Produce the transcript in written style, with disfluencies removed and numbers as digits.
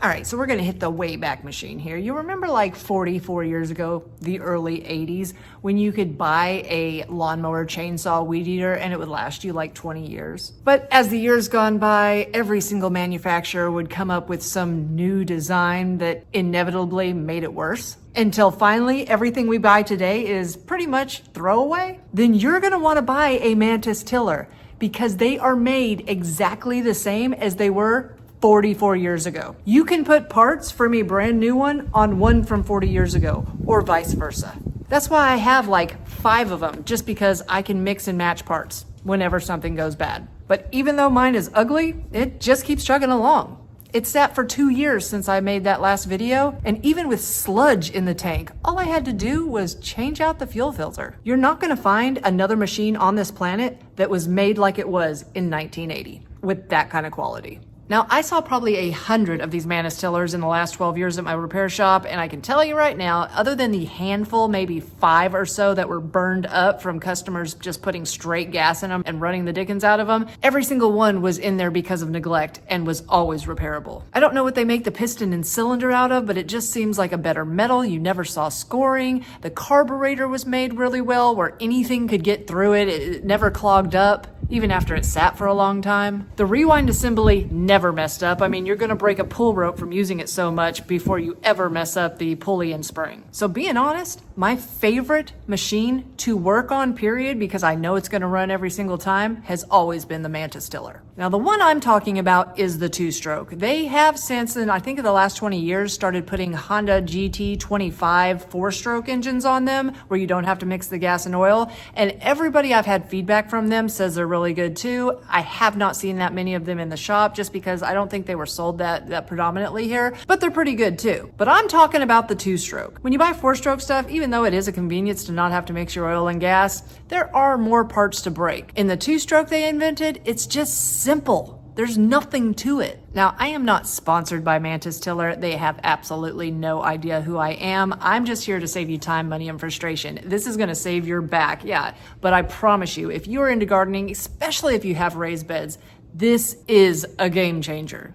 All right, so we're gonna hit the Wayback Machine here. You remember like 44 years ago, the early 80s, when you could buy a lawnmower, chainsaw, weed eater, and it would last you like 20 years? But as the years gone by, every single manufacturer would come up with some new design that inevitably made it worse. Until finally, everything we buy today is pretty much throwaway. Then you're gonna wanna buy a Mantis tiller because they are made exactly the same as they were 44 years ago. You can put parts from a brand new one on one from 40 years ago, or vice versa. That's why I have like 5 of them, just because I can mix and match parts whenever something goes bad. But even though mine is ugly, it just keeps chugging along. It sat for 2 years since I made that last video, and even with sludge in the tank, all I had to do was change out the fuel filter. You're not gonna find another machine on this planet that was made like it was in 1980 with that kind of quality. Now, I saw probably 100 of these Mantis tillers in the last 12 years at my repair shop, and I can tell you right now, other than the handful, maybe 5 or so that were burned up from customers just putting straight gas in them and running the dickens out of them, every single one was in there because of neglect and was always repairable. I don't know what they make the piston and cylinder out of, but it just seems like a better metal. You never saw scoring. The carburetor was made really well where anything could get through it. It never clogged up, even after it sat for a long time. The rewind assembly never messed up. I mean, you're gonna break a pull rope from using it so much before you ever mess up the pulley and spring. So being honest, my favorite machine to work on, period, because I know it's gonna run every single time, has always been the Mantis tiller. Now, the one I'm talking about is the 2-stroke. They have since, in I think in the last 20 years, started putting Honda GT25 4-stroke engines on them where you don't have to mix the gas and oil. And everybody I've had feedback from them says they're really good too. I have not seen that many of them in the shop just because I don't think they were sold that predominantly here, but they're pretty good too. But I'm talking about the 2-stroke. When you buy 4-stroke stuff, even though it is a convenience to not have to mix your oil and gas, there are more parts to break. In the 2-stroke they invented, it's just simple. There's nothing to it. Now, I am not sponsored by Mantis Tiller. They have absolutely no idea who I am. I'm just here to save you time, money, and frustration. This is gonna save your back, yeah. But I promise you, if you're into gardening, especially if you have raised beds, this is a game changer.